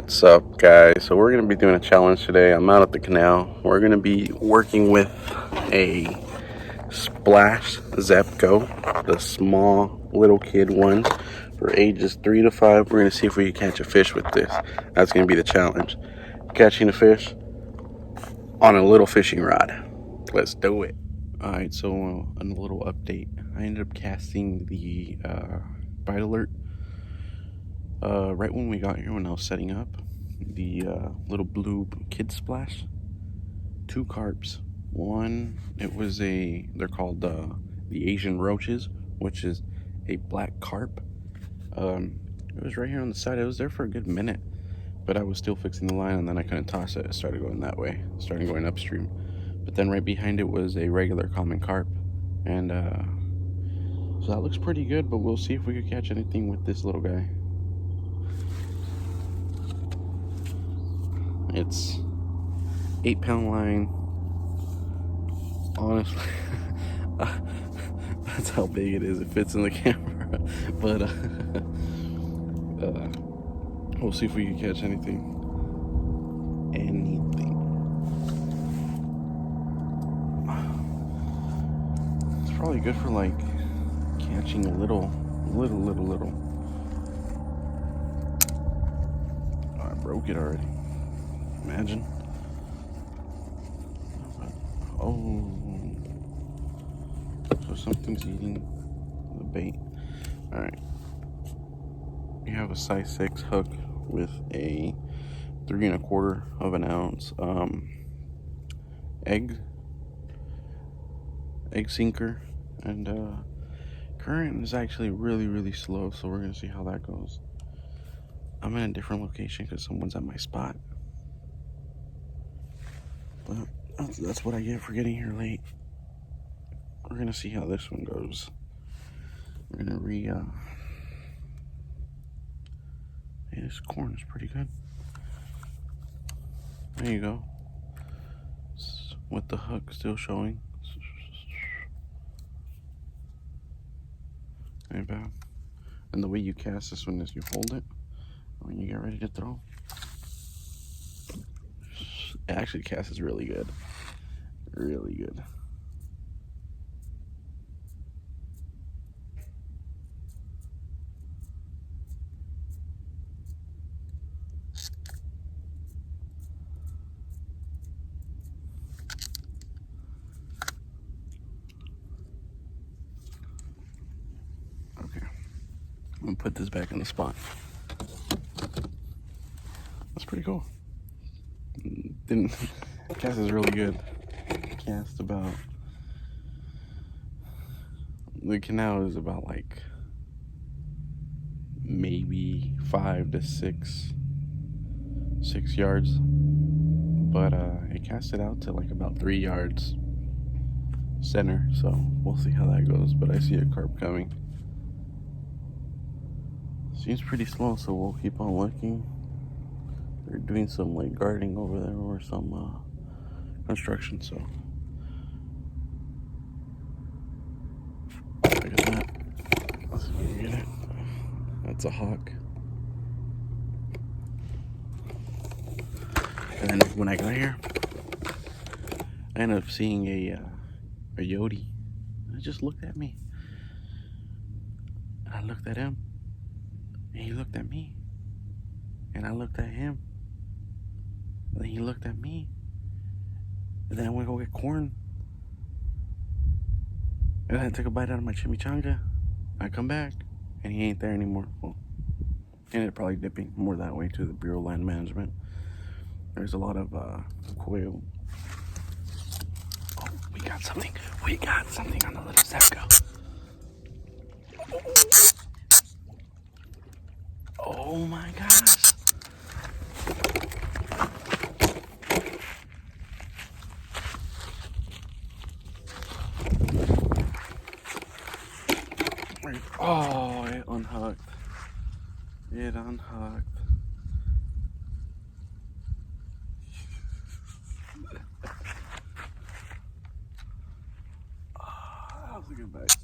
What's up, guys? So we're gonna be doing a challenge today. I'm out at the canal. We're gonna be working with a splash zebco, the small little kid ones for ages 3 to 5. We're gonna see if we can catch a fish with this. That's gonna be the challenge. Catching a fish on a little fishing rod. Let's do it. All right. So a little update. I ended up casting the bite alert right when we got here, when I was setting up the little blue kid splash. 2 carps. One, they're called the Asian roaches, which is a black carp. It was right here on the side. It was there for a good minute, but I was still fixing the line, and then I couldn't toss it. It started going that way, started going upstream. But then right behind it was a regular common carp, and so that looks pretty good. But we'll see if we could catch anything with this little guy. It's 8-pound line. Honestly, that's how big it is. It fits in the camera, but we'll see if we can catch anything. It's probably good for like catching a little. Oh, I broke it already. Imagine. Oh, so something's eating the bait. All right. You have a size 6 hook with a 3 1/4 ounce egg sinker, and current is actually really slow, so we're gonna see how that goes. I'm in a different location because someone's at my spot, but that's what I get for getting here late. We're gonna see how this one goes. We're gonna hey, this corn is pretty good. There you go. With the hook still showing. Ain't bad. And the way you cast this one is you hold it when you get ready to throw. It actually casts really good. Really good. Okay. I'm gonna put this back in the spot. That's pretty cool. Cast is really good. Cast about, the canal is about like maybe 5 to 6 yards, but it cast it out to like about 3 yards center, so we'll see how that goes. But I see a carp coming. Seems pretty slow, so we'll keep on looking. They're doing some like gardening over there or some construction, so look at that. Let's see if we can get it. That's a hawk. And then when I got here, I ended up seeing a yodi. He just looked at me, and I looked at him, and he looked at me, and I looked at him, and then he looked at me, and then I went to go get corn, and then I took a bite out of my chimichanga. I come back, and he ain't there anymore. Well, he ended up probably dipping more that way to the Bureau of Land Management. There's a lot of quail. Oh, we got something. We got something on the little zebco. Oh my gosh. Oh, it unhooked. It unhooked. Oh, that was a good bite.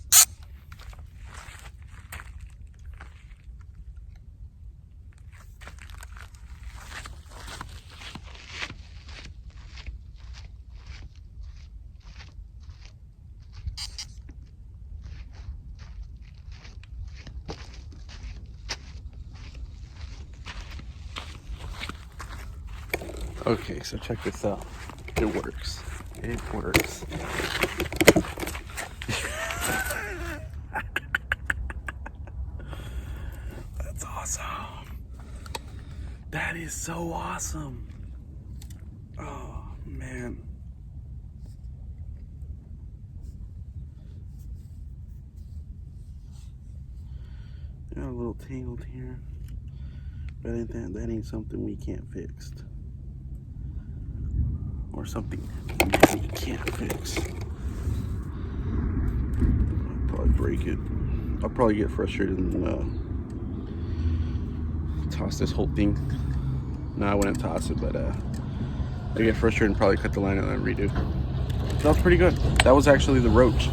Okay, so check this out. It works. It works. That's awesome. That is so awesome. Oh, man. Got a little tangled here. But that ain't something we can't fix. Or something we can't fix. I'll probably break it. I'll probably get frustrated and toss this whole thing. No, I wouldn't toss it, but I get frustrated and probably cut the line and then redo. That was pretty good. That was actually the roach.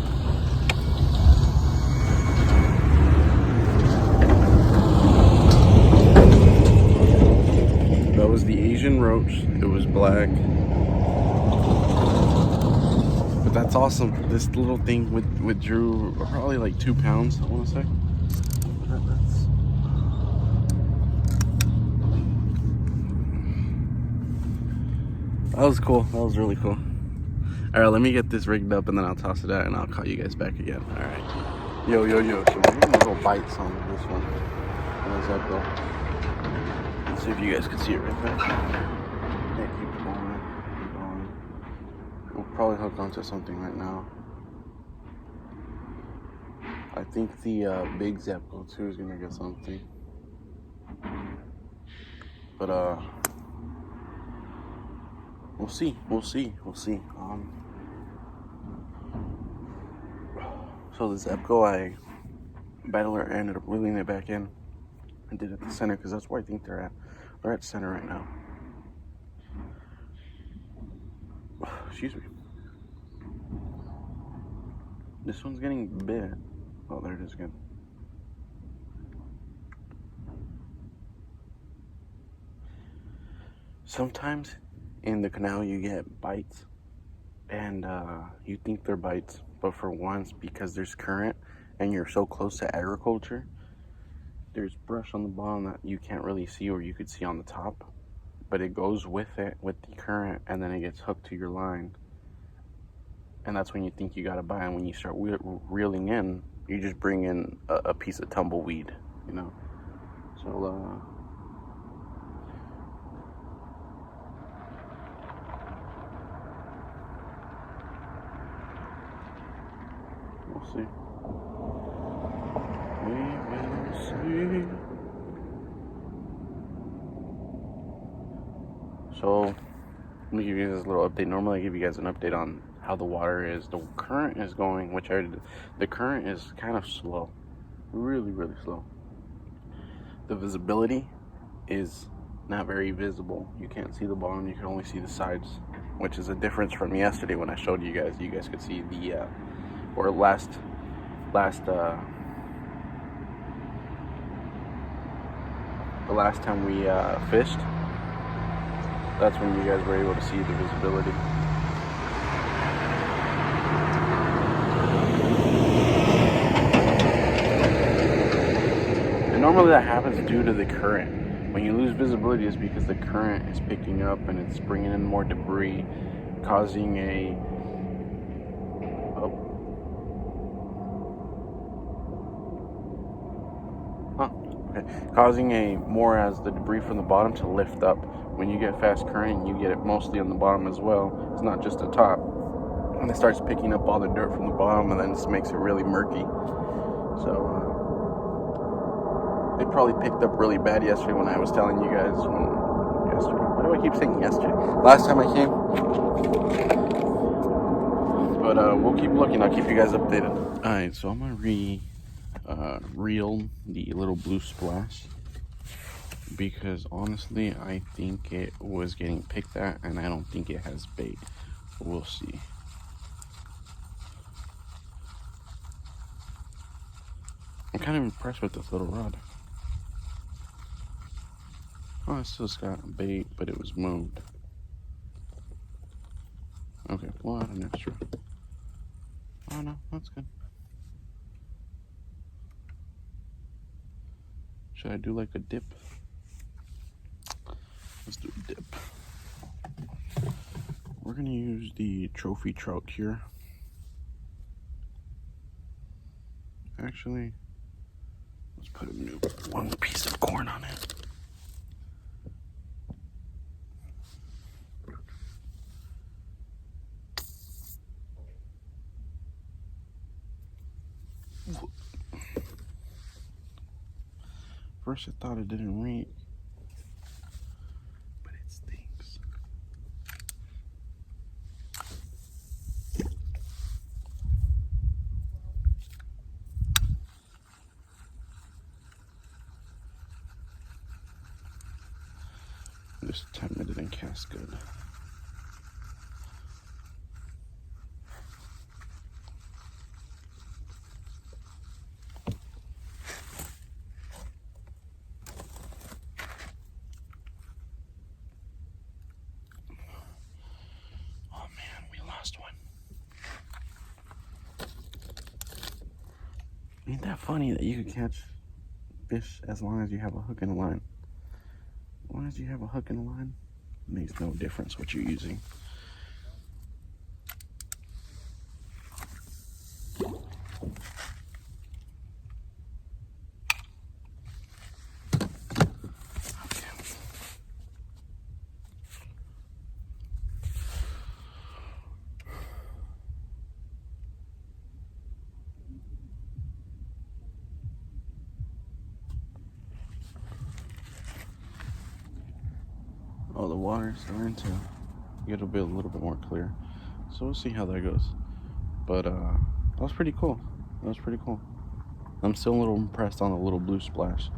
That was the Asian roach. It was black. But that's awesome. This little thing withdrew probably like 2 pounds, I want to say. That was cool. That was really cool. All right, let me get this rigged up and then I'll toss it out and I'll call you guys back again. All right. Yo. So we're getting little bites on this one. How's that go? Let's see if you guys can see it right there. Yeah, keep going. We'll probably hook onto something right now. I think the big zebco too is gonna get something. But we'll see. So the zebco, Battler ended up reeling it back in and did it at the center because that's where I think they're at. They're at center right now. Excuse me. This one's getting bit. Oh, there it is again. Sometimes in the canal you get bites and you think they're bites, but for once, because there's current and you're so close to agriculture, there's brush on the bottom that you can't really see, or you could see on the top, but it goes with it, with the current, and then it gets hooked to your line. And that's when you think you got a bite, and when you start reeling in, you just bring in a piece of tumbleweed, you know? So, we'll see. We will see. So, let me give you guys a little update. Normally I give you guys an update on how the water is. The current is going, the current is kind of slow. Really slow. The visibility is not very visible. You can't see the bottom, you can only see the sides, which is a difference from yesterday when I showed you guys. You guys could see the, or last the last time we fished, that's when you guys were able to see the visibility. And normally that happens due to the current. When you lose visibility, is because the current is picking up and it's bringing in more debris, causing more as the debris from the bottom to lift up. When you get fast current, you get it mostly on the bottom as well. It's not just the top. And it starts picking up all the dirt from the bottom, and then it makes it really murky. So it probably picked up really bad yesterday when I was telling you guys yesterday. Why do I keep saying yesterday? Last time I came. But we'll keep looking. I'll keep you guys updated. All right, so I'm gonna reel the little blue splash, because honestly I think it was getting picked at and I don't think it has bait. We'll see. I'm kind of impressed with this little rod. Oh, it still's got bait, but it was moved. Okay, we'll add an extra. Oh no, that's good. Should I do like a dip? Let's do a dip. we're gonna use the trophy trout here. Actually, let's put a new one piece of corn on it. First I thought it didn't reek, but it stinks. This time it didn't cast good. Ain't that funny that you can catch fish as long as you have a hook and a line? As long as you have a hook and a line, it makes no difference what you're using. Oh, the water's starting to get a little bit more clear. So we'll see how that goes. But that was pretty cool. That was pretty cool. I'm still a little impressed on the little blue splash.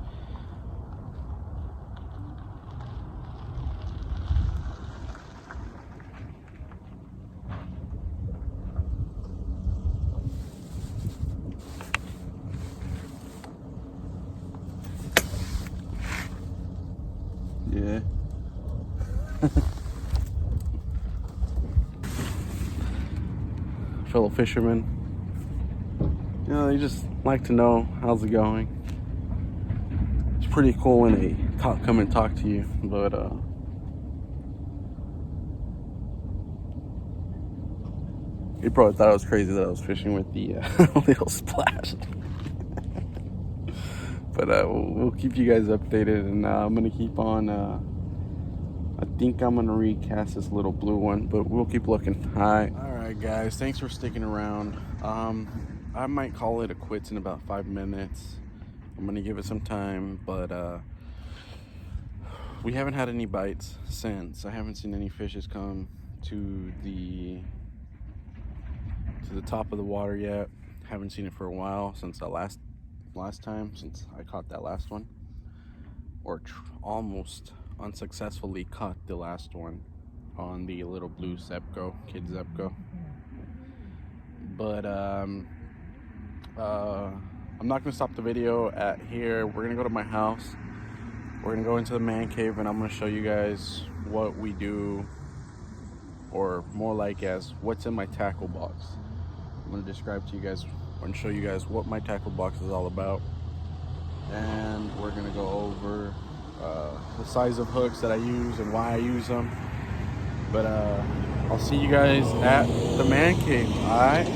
Yeah. Fellow fishermen, you know, they just like to know how's it going. It's pretty cool when they come and talk to you, but you probably thought I was crazy that I was fishing with the little splash. But we'll keep you guys updated, and I'm gonna keep on. I think I'm gonna recast this little blue one, but we'll keep looking. All right, guys. Thanks for sticking around. I might call it a quits in about 5 minutes. I'm gonna give it some time, but we haven't had any bites since. I haven't seen any fishes come to the top of the water yet. Haven't seen it for a while since the last time, since I caught that last one, or almost unsuccessfully caught the last one on the little blue zebco, kid zebco. But I'm not gonna stop the video at here. We're gonna go to my house. We're gonna go into the man cave, and I'm gonna show you guys what we do, or more like as what's in my tackle box. I'm gonna describe to you guys and show you guys what my tackle box is all about, and we're gonna go over the size of hooks that I use and why I use them. But I'll see you guys at the man cave. All right,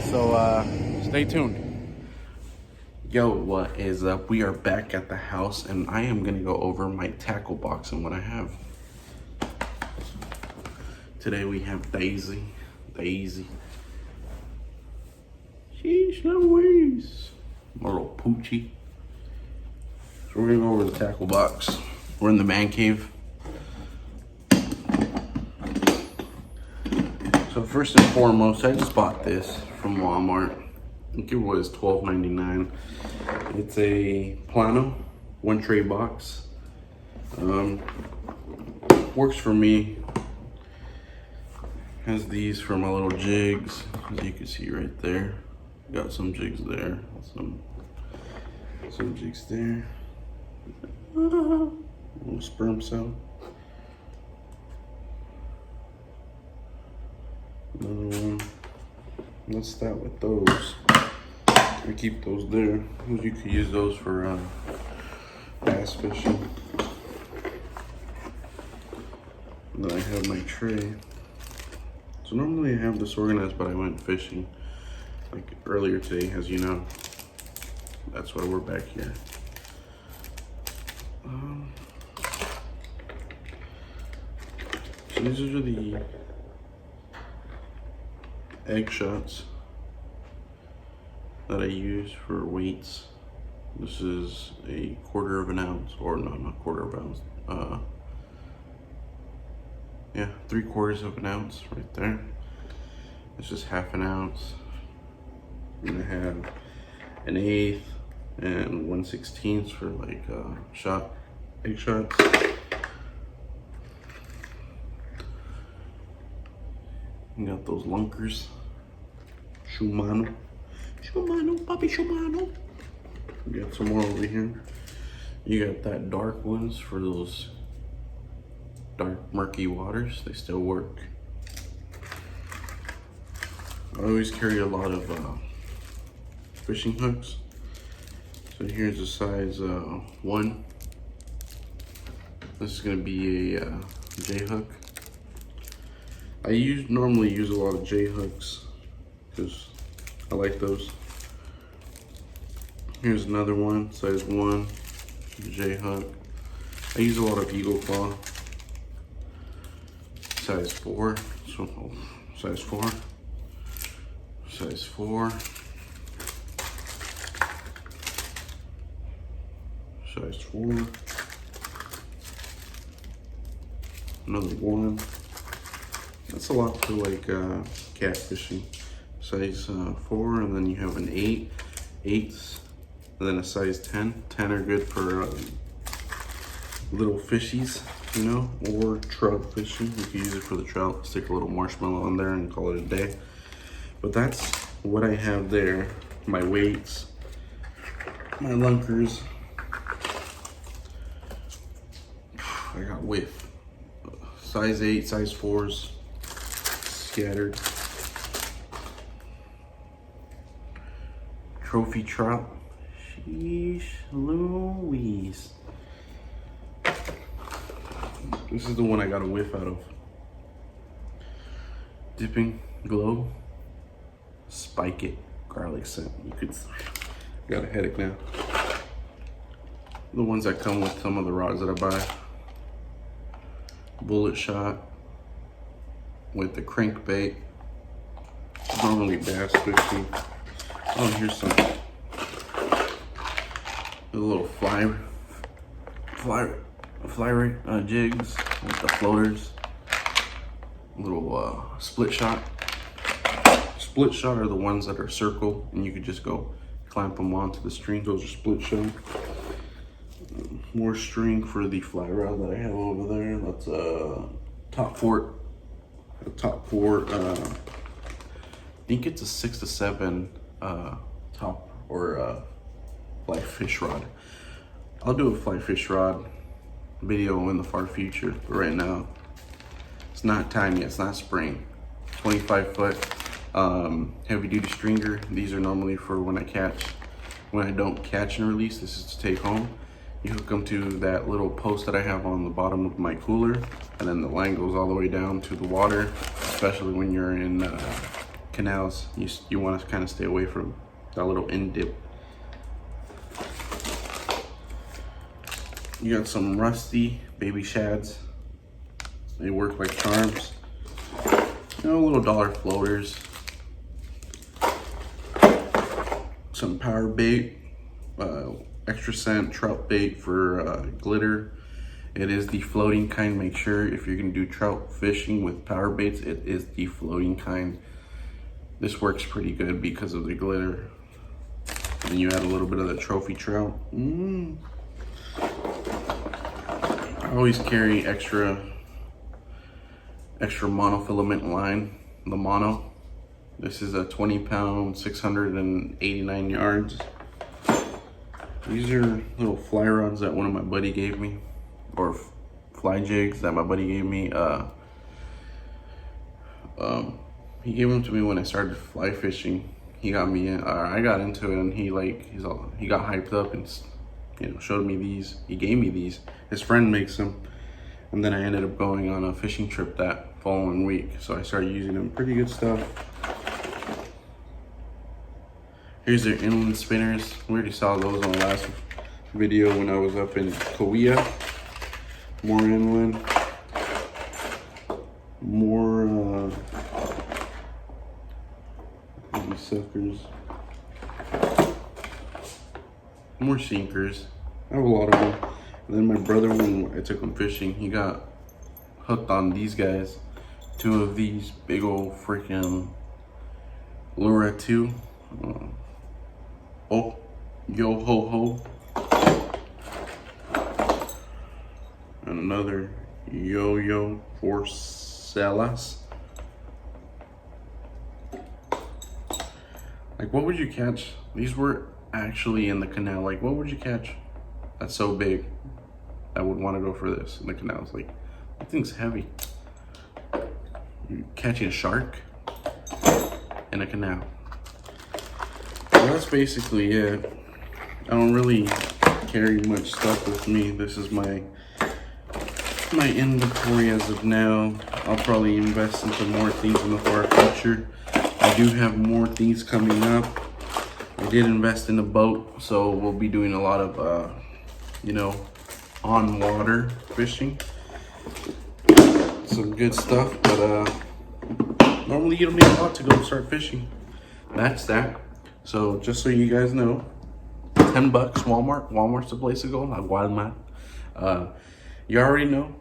so stay tuned. Yo, what is up? We are back at the house, and I am gonna go over my tackle box and what I have. Today we have Daisy. Sheesh Louise. My little poochie. So we're gonna go over the tackle box. We're in the man cave. So first and foremost, I just bought this from Walmart. I think it was $12.99. It's a Plano, 1 tray box. Works for me. Has these for my little jigs, as you can see right there. Got some jigs there, some jigs there. Little sperm cell. Another one. Let's start with those. I keep those there. You could use those for bass fishing. And then I have my tray. So normally I have this organized, but I went fishing like earlier today, as you know. That's why we're back here. So these are the egg shots that I use for weights. This is a 1/4 of an ounce, or no, not 1/4 of an ounce. Yeah, 3/4 of an ounce right there. It's just 1/2 ounce. And I have an 1/8 and 1/16 for like egg shots. You got those lunkers. Shumano, Papi Shumano. We got some more over here. You got that dark ones for those dark murky waters. They still work. I always carry a lot of fishing hooks. So here's a size 1. This is gonna be a J hook. I normally use a lot of J hooks because I like those. Here's another one, size 1, J hook. I use a lot of Eagle Claw, size 4. So size 4, size 4, size 4. Another 1. That's a lot for like catfishing. Size 4, and then you have an 8, 8s, and then a size 10. 10 are good for little fishies, you know, or trout fishing. You can use it for the trout. Stick a little marshmallow on there and call it a day. But that's what I have there. My weights, my lunkers. I got with size 8, size 4s scattered. Trophy trout. Sheesh Louise. This is the one I got a whiff out of. Dipping Glow. Spike It garlic scent. You could got a headache now. The ones that come with some of the rods that I buy. Bullet shot with the crankbait. Normally bass fishing. Oh, here's some a little fly jigs with the floaters. Little split shot. Split shot are the ones that are circle, and you could just go clamp them onto the string. Those are split shot. More string for the fly rod that I have over there. That's Top Fort. A Top Fort. I think it's a 6 to 7 top or fly fish rod. I'll do a fly fish rod video in the far future, but right now it's not time yet. It's not spring. 25 foot heavy duty stringer. These are normally for when I don't catch and release. This is to take home. You hook them to that little post that I have on the bottom of my cooler, and then the line goes all the way down to the water. Especially when you're in canals, you want to kind of stay away from that little end dip. You got some rusty baby shads. They work like charms. You know, little dollar floaters. Some power bait. Extra scent trout bait for glitter. It is the floating kind. Make sure if you're gonna do trout fishing with power baits, it is the floating kind. This works pretty good because of the glitter. And you add a little bit of the trophy trout. I always carry extra monofilament line, the mono. This is a 20 pound, 689 yards. These are little fly rods that one of my buddy gave me, or fly jigs that my buddy gave me. He gave them to me when I started fly fishing. He got me in, I got into it, and he got hyped up and, you know, showed me these. He gave me these. His friend makes them, and then I ended up going on a fishing trip that following week. So I started using them. Pretty good stuff. Here's their inland spinners. We already saw those on the last video when I was up in Kauai. More inland. More these suckers. More sinkers. I have a lot of them. And then my brother, when I took him fishing, he got hooked on these guys. 2 of these big old freaking Lura 2. Oh, yo ho ho. And another yo-yo for Celas. Like, what would you catch? These were actually in the canal. Like, what would you catch that's so big I would want to go for this in the canals? Like, that thing's heavy. You're catching a shark in a canal. So that's basically it. I don't really carry much stuff with me. This is my inventory as of now. I'll probably invest into more things in the far future. I do have more things coming up. I did invest in a boat, so we'll be doing a lot of you know, on water fishing. Some good stuff, but normally you don't need a lot to go start fishing. That's that. So just so you guys know, $10 Walmart's the place to go, not Walmart. You already know,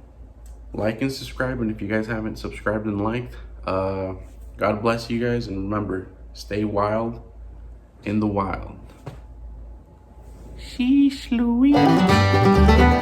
like and subscribe, and if you guys haven't subscribed and liked, God bless you guys, and remember, stay wild in the wild. Sheesh Louise.